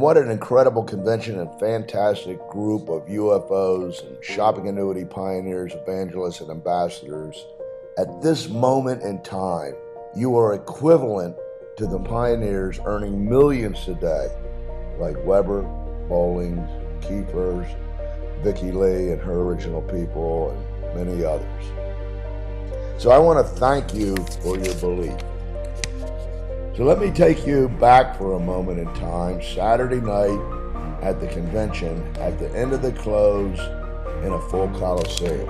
What an incredible convention and fantastic group of UFOs and shopping annuity pioneers, evangelists, and ambassadors. At this moment in time, you are equivalent to the pioneers earning millions today, like Weber, Bowlings, Keepers, Vicki Lee and her original people, and many others. So I want to thank you for your belief. So let me take you back for a moment in time, Saturday night at the convention, at the end of the close in a full Coliseum.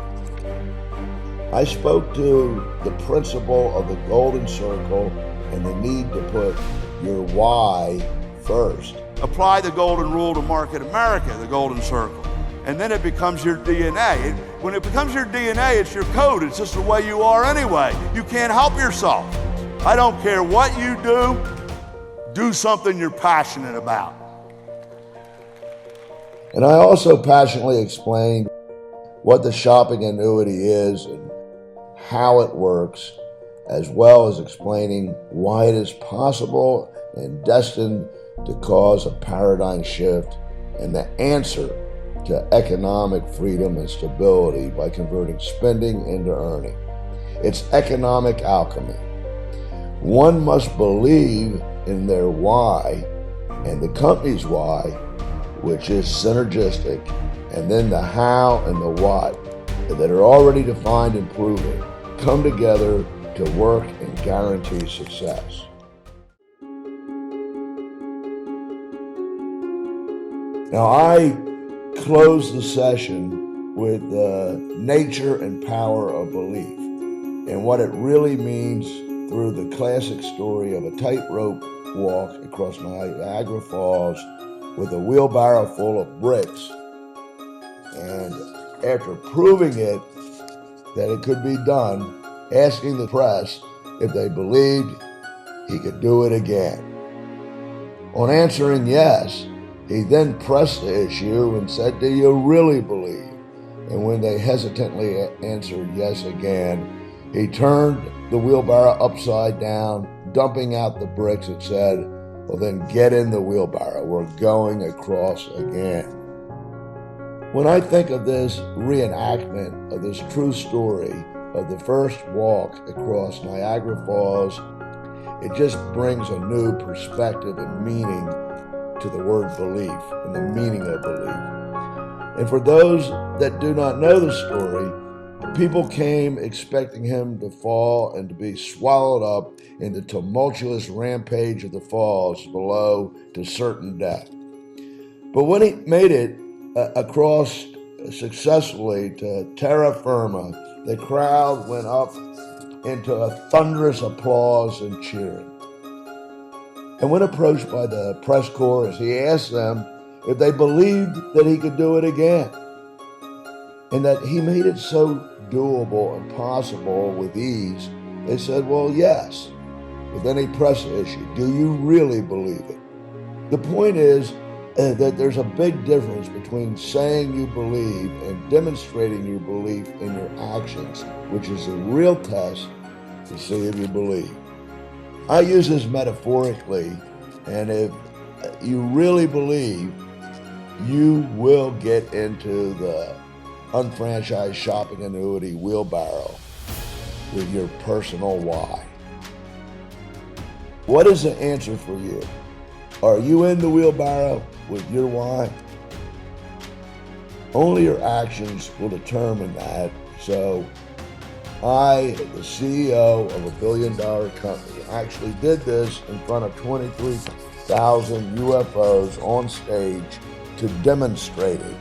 I spoke to the principle of the Golden Circle and the need to put your why first. Apply the golden rule to market America, the Golden Circle, and then it becomes your DNA. When it becomes your DNA, it's your code. It's just the way you are anyway. You can't help yourself. I don't care what you do something you're passionate about. And I also passionately explained what the shopping annuity is and how it works, as well as explaining why it is possible and destined to cause a paradigm shift and the answer to economic freedom and stability by converting spending into earning. It's economic alchemy. One must believe in their why and the company's why, which is synergistic, and then the how and the what that are already defined and proven come together to work and guarantee success. Now, I close the session with the nature and power of belief and what it really means through the classic story of a tightrope walk across Niagara Falls with a wheelbarrow full of bricks. And after proving it, that it could be done, asking the press if they believed he could do it again. On answering yes, he then pressed the issue and said, "Do you really believe?" And when they hesitantly answered yes again, he turned the wheelbarrow upside down, dumping out the bricks, and said, "Well, then get in the wheelbarrow. We're going across again." When I think of this reenactment of this true story of the first walk across Niagara Falls, it just brings a new perspective and meaning to the word belief and the meaning of belief. And for those that do not know the story, people came expecting him to fall and to be swallowed up in the tumultuous rampage of the falls below to certain death. But when he made it across successfully to terra firma, the crowd went up into a thunderous applause and cheering. And when approached by the press corps, he asked them if they believed that he could do it again, and that he made it so doable and possible with ease. They said, "Well, yes." But then he pressed the issue, "Do you really believe it?" The point is that there's a big difference between saying you believe and demonstrating your belief in your actions, which is the real test to see if you believe. I use this metaphorically, and if you really believe, you will get into the unfranchised shopping annuity wheelbarrow with your personal why. What is the answer for you? Are you in the wheelbarrow with your why? Only your actions will determine that. So I, the CEO of a billion-dollar company, actually did this in front of 23,000 UFOs on stage to demonstrate it.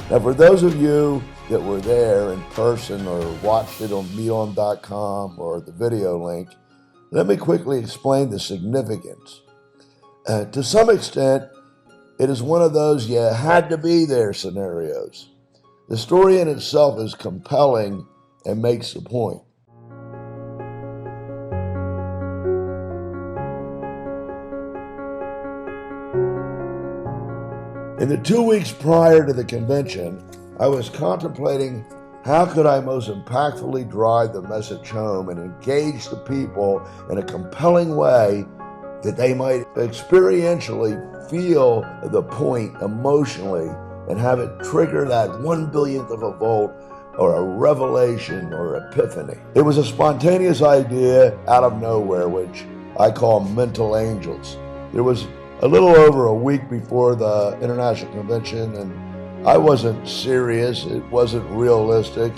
Now, for those of you that were there in person or watched it on meeton.com or the video link, let me quickly explain the significance. To some extent, it is one of those you had to be there scenarios. The story in itself is compelling and makes the point. In the 2 weeks prior to the convention, I was contemplating how could I most impactfully drive the message home and engage the people in a compelling way that they might experientially feel the point emotionally and have it trigger that 1/1000th of a volt or a revelation or epiphany. It was a spontaneous idea out of nowhere, which I call mental angels. There was a little over a week before the International Convention, and I wasn't serious, it wasn't realistic,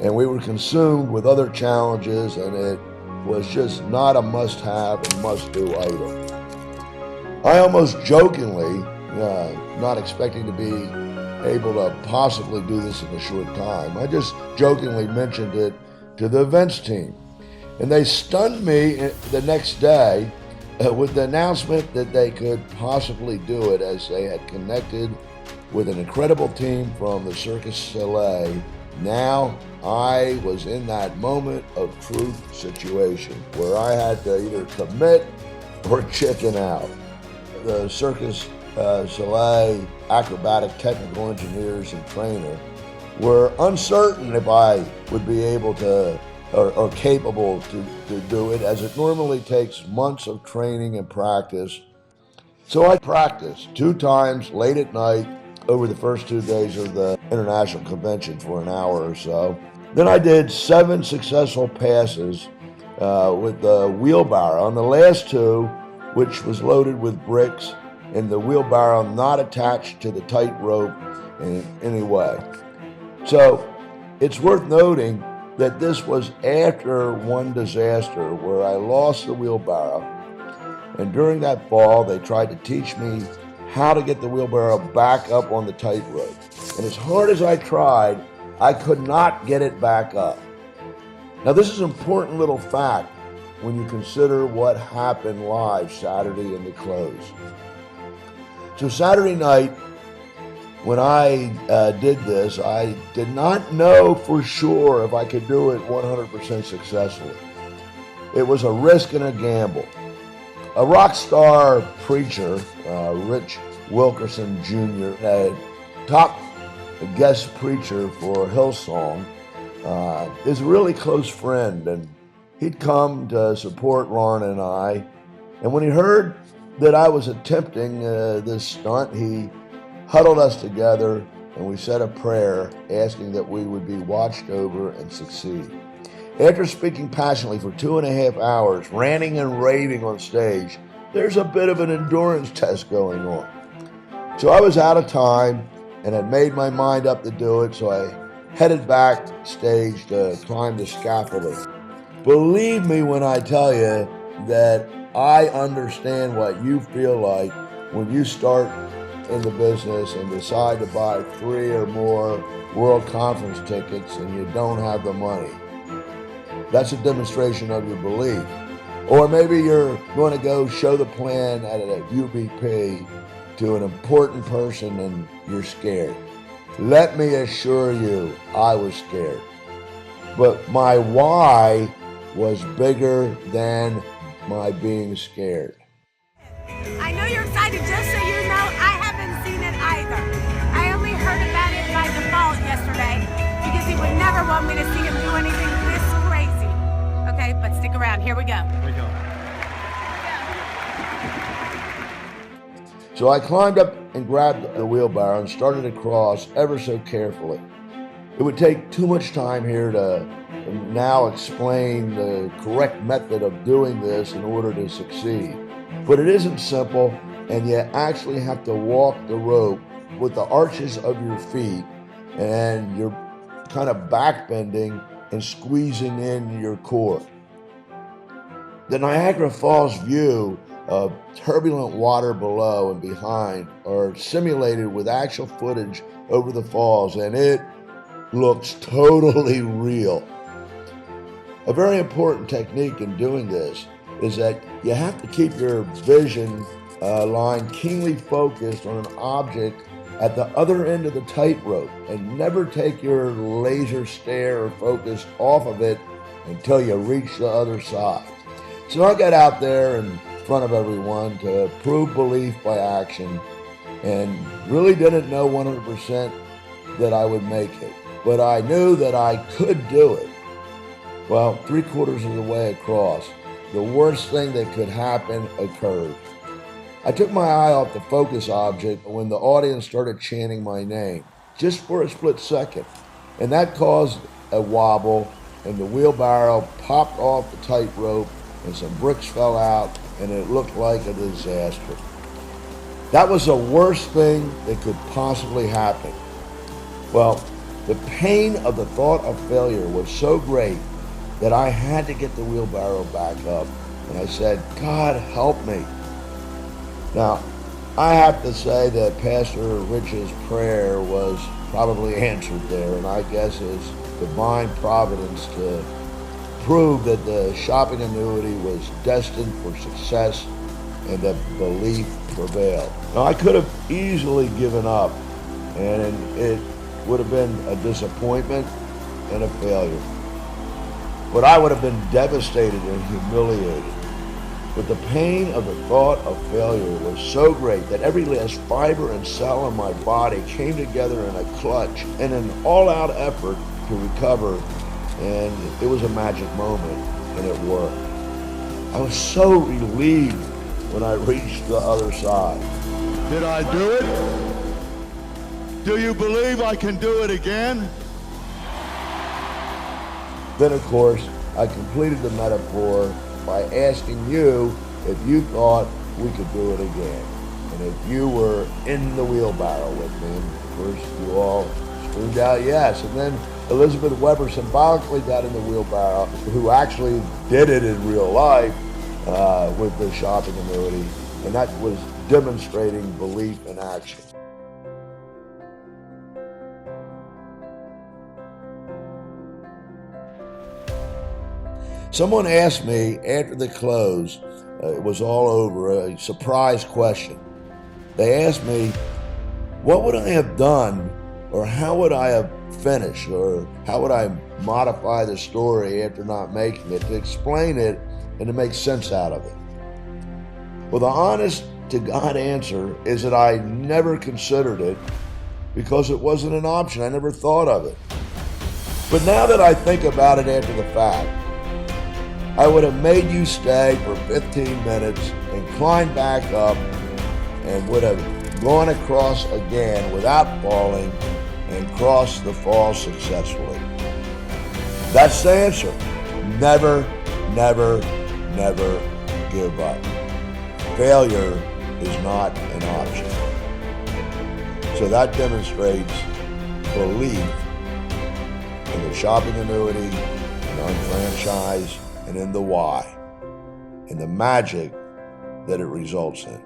and we were consumed with other challenges, and it was just not a must-have and must-do item. I almost jokingly, not expecting to be able to possibly do this in a short time, I just jokingly mentioned it to the events team. And they stunned me the next day with the announcement that they could possibly do it, as they had connected with an incredible team from the Cirque du Soleil. Now I was in that moment of truth situation where I had to either commit or chicken out. The Cirque du Soleil acrobatic technical engineers and trainer were uncertain if I would be able to or capable to do it, as it normally takes months of training and practice. So I practiced 2 times late at night over the first 2 days of the International Convention for an hour or so. Then I did 7 successful passes with the wheelbarrow. On the last 2, which was loaded with bricks, and the wheelbarrow not attached to the tight rope in any way. So it's worth noting that this was after one disaster where I lost the wheelbarrow, and during that fall they tried to teach me how to get the wheelbarrow back up on the tight rope. And as hard as I tried, I could not get it back up. Now this is an important little fact when you consider what happened live Saturday in the close. So Saturday night, when I did this, I did not know for sure if I could do it 100% successfully. It was a risk and a gamble. A rock star preacher, Rich Wilkerson Jr., a top guest preacher for Hillsong, is a really close friend, and he'd come to support Lauren and I. And when he heard that I was attempting this stunt, he huddled us together and we said a prayer asking that we would be watched over and succeed. After speaking passionately for 2.5 hours, ranting and raving on stage, there's a bit of an endurance test going on. So I was out of time and had made my mind up to do it, so I headed backstage to climb the scaffolding. Believe me when I tell you that I understand what you feel like when you start in the business and decide to buy 3 or more World Conference tickets and you don't have the money. That's a demonstration of your belief. Or maybe you're going to go show the plan at a UBP to an important person and you're scared. Let me assure you, I was scared. But my why was bigger than my being scared. I know you're excited, just so you know, I haven't seen it either. I only heard about it by default yesterday because he would never want me to see him do anything this crazy. Okay, but stick around. Here we go. Here we go. So I climbed up and grabbed the wheelbarrow and started across ever so carefully. It would take too much time here to now explain the correct method of doing this in order to succeed. But it isn't simple, and you actually have to walk the rope with the arches of your feet, and you're kind of backbending and squeezing in your core. The Niagara Falls view of turbulent water below and behind are simulated with actual footage over the falls, and it looks totally real. A very important technique in doing this is that you have to keep your vision line keenly focused on an object at the other end of the tightrope and never take your laser stare or focus off of it until you reach the other side. So I got out there in front of everyone to prove belief by action and really didn't know 100% that I would make it, but I knew that I could do it. Well, 3/4 of the way across, the worst thing that could happen occurred. I took my eye off the focus object when the audience started chanting my name, just for a split second. And that caused a wobble, and the wheelbarrow popped off the tightrope, and some bricks fell out, and it looked like a disaster. That was the worst thing that could possibly happen. Well, the pain of the thought of failure was so great that I had to get the wheelbarrow back up, and I said, God, help me. Now, I have to say that Pastor Rich's prayer was probably answered there, and I guess his divine providence to prove that the shopping annuity was destined for success and that belief prevailed. Now, I could have easily given up, and it would have been a disappointment and a failure. But I would have been devastated and humiliated. But the pain of the thought of failure was so great that every last fiber and cell in my body came together in a clutch and an all-out effort to recover, and it was a magic moment, and it worked. I was so relieved when I reached the other side. Did I do it? Do you believe I can do it again? Then, of course, I completed the metaphor by asking you if you thought we could do it again. And if you were in the wheelbarrow with me, and of course you all screamed out yes. And then Elizabeth Weber symbolically got in the wheelbarrow, who actually did it in real life with the shopping annuity. And that was demonstrating belief in action. Someone asked me after the close, it was all over, a surprise question. They asked me, what would I have done, or how would I have finished, or how would I modify the story after not making it to explain it and to make sense out of it? Well, the honest to God answer is that I never considered it because it wasn't an option. I never thought of it. But now that I think about it after the fact, I would have made you stay for 15 minutes and climb back up and would have gone across again without falling and crossed the fall successfully. That's the answer. Never, never, never give up. Failure is not an option. So that demonstrates belief in the shopping annuity, in unfranchised, and in the why, and the magic that it results in.